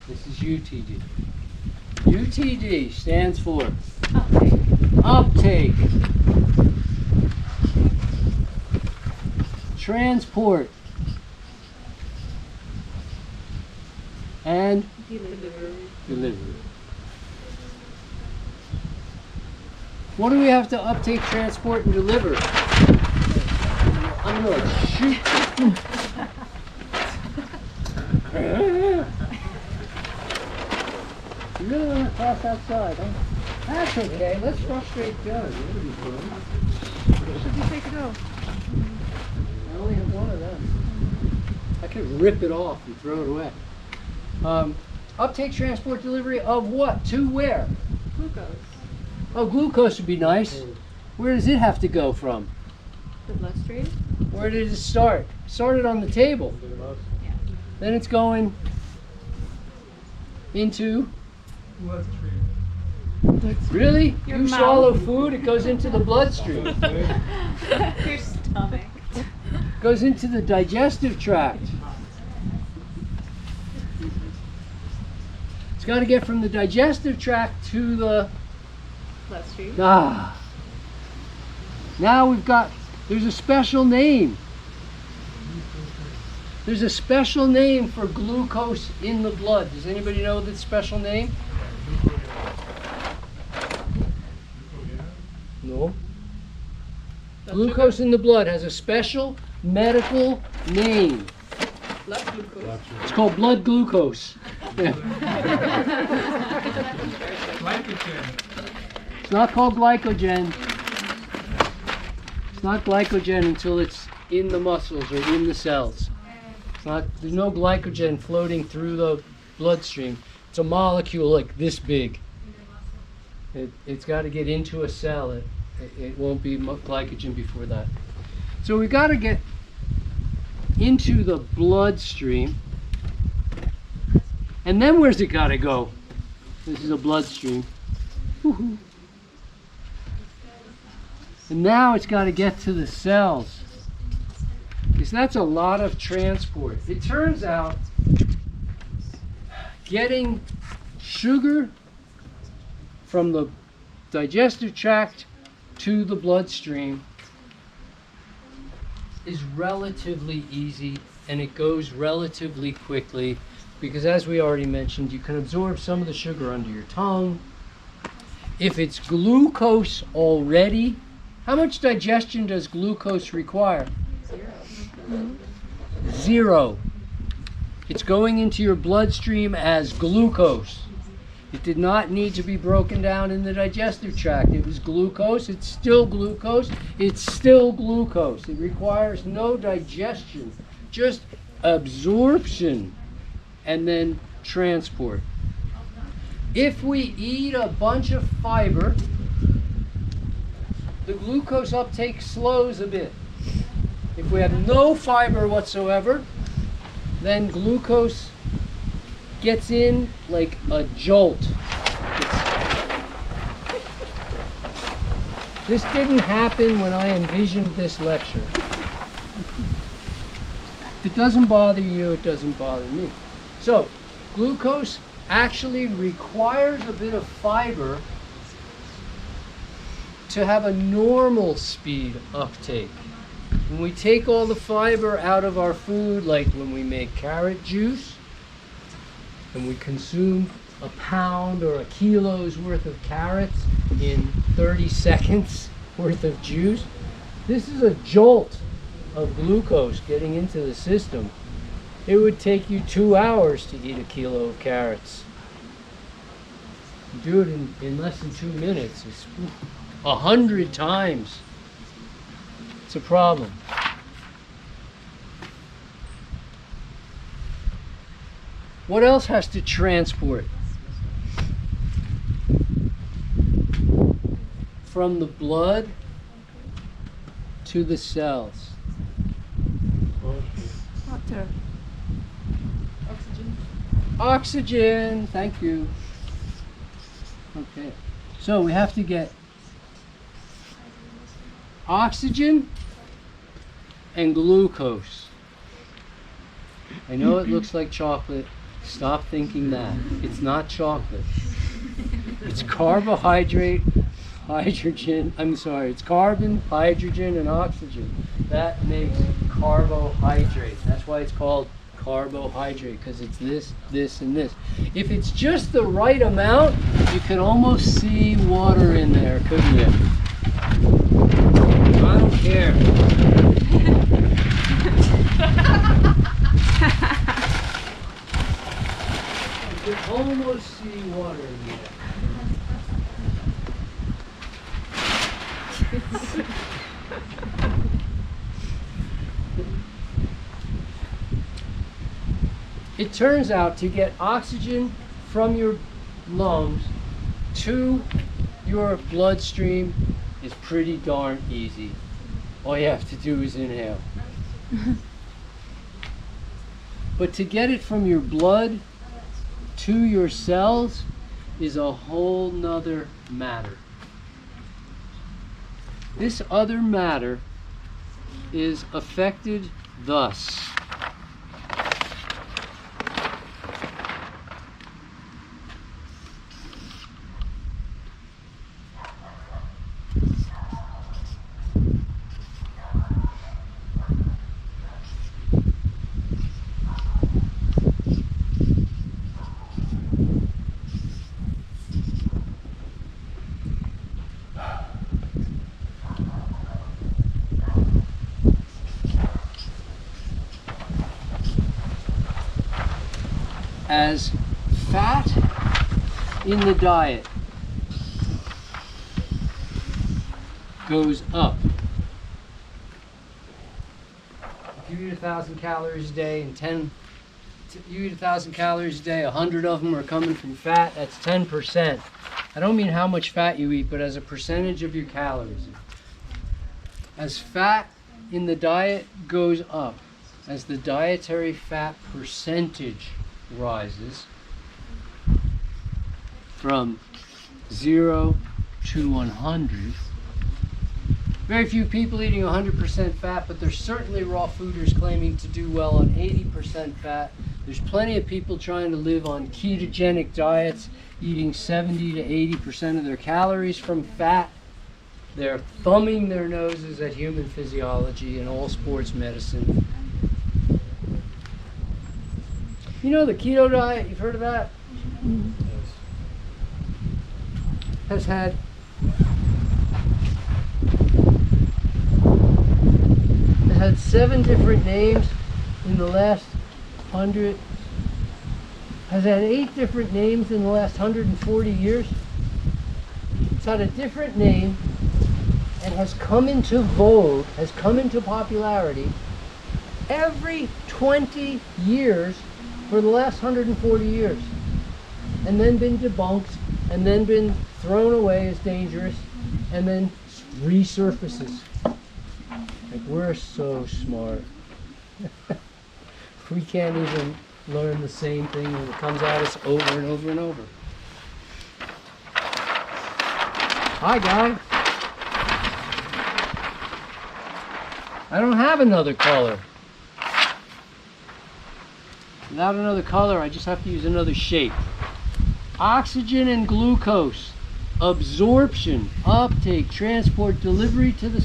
This is UTD. UTD stands for uptake, transport, and delivery. What do we have to uptake, transport, and deliver? I'm going to shoot you. You really want to cross outside, huh? That's okay. Let's frustrate Joe. That'll be fun. Where should you take it off? I only have one of them. I could rip it off and throw it away. Uptake, transport, delivery of what? To where? Glucose. Oh, glucose would be nice. Where does it have to go from? The bloodstream? Where did it start? It started on the table. Yeah. Then it's going into... Really? Your You mouth. swallow food, it goes into the bloodstream. Your stomach. Goes into the digestive tract. It's got to get from the digestive tract to the... Bloodstream. Now we've got, there's a special name. There's a special name for glucose in the blood. Does anybody know that special name? No. Glucose in the blood has a special medical name. Blood glucose. It's called blood glucose. It's not called glycogen. It's not glycogen until it's in the muscles or in the cells. It's not, there's no glycogen floating through the bloodstream. It's a molecule like this big. It's got to get into a cell. It won't be glycogen before that. So we got to get into the bloodstream. And then where's it got to go? This is a bloodstream. Woo-hoo. And now it's got to get to the cells. Because that's a lot of transport. It turns out getting sugar from the digestive tract to the bloodstream is relatively easy, and it goes relatively quickly because, as we already mentioned, you can absorb some of the sugar under your tongue. If it's glucose already, how much digestion does glucose require? 0. 0. It's going into your bloodstream as glucose. It did not need to be broken down in the digestive tract. It was glucose. It's still glucose. It's still glucose. It requires no digestion, just absorption and then transport. If we eat a bunch of fiber, the glucose uptake slows a bit. If we have no fiber whatsoever, then glucose gets in like a jolt. This didn't happen when I envisioned this lecture. If it doesn't bother you, it doesn't bother me. So, glucose actually requires a bit of fiber to have a normal speed uptake. When we take all the fiber out of our food, like when we make carrot juice, and we consume a pound or a kilo's worth of carrots in 30 seconds worth of juice, this is a jolt of glucose getting into the system. It would take you 2 hours to eat a kilo of carrots. You do it in less than 2 minutes. It's 100 times. It's a problem. What else has to transport from the blood to the cells? Water. Oxygen. Oxygen, thank you. Okay, so we have to get oxygen and glucose. I know it looks like chocolate. Stop thinking that. It's not chocolate. It's carbohydrate, hydrogen, it's carbon, hydrogen, and oxygen. That makes carbohydrate. That's why it's called carbohydrate, because it's this, this, and this. If it's just the right amount, you can almost see water in there, couldn't you? I don't care. You can almost see water in there. It turns out to get oxygen from your lungs to your bloodstream is pretty darn easy. All you have to do is inhale. But to get it from your blood to your cells is a whole nother matter. This other matter is affected thus. As fat in the diet goes up, if you eat 1,000 calories a day and you eat 1,000 calories a day, 100 of them are coming from fat, that's 10%. I don't mean how much fat you eat, but as a percentage of your calories. As fat in the diet goes up, as the dietary fat percentage rises from 0 to 100. Very few people eating 100% fat, but there's certainly raw fooders claiming to do well on 80% fat. There's plenty of people trying to live on ketogenic diets, eating 70 to 80% of their calories from fat. They're thumbing their noses at human physiology and all sports medicine. You know the keto diet, you've heard of that? Has had had 7 different names in the last 100, has had 8 different names in the last 140 years. It's had a different name and has come into vogue, has come into popularity every 20 years for the last 140 years, and then been debunked, and then been thrown away as dangerous, and then resurfaces. Like, we're so smart. We can't even learn the same thing when it comes at us over and over and over. Hi, guy. I don't have another color. Without another color, I just have to use another shape. Oxygen and glucose, absorption, uptake, transport, delivery to the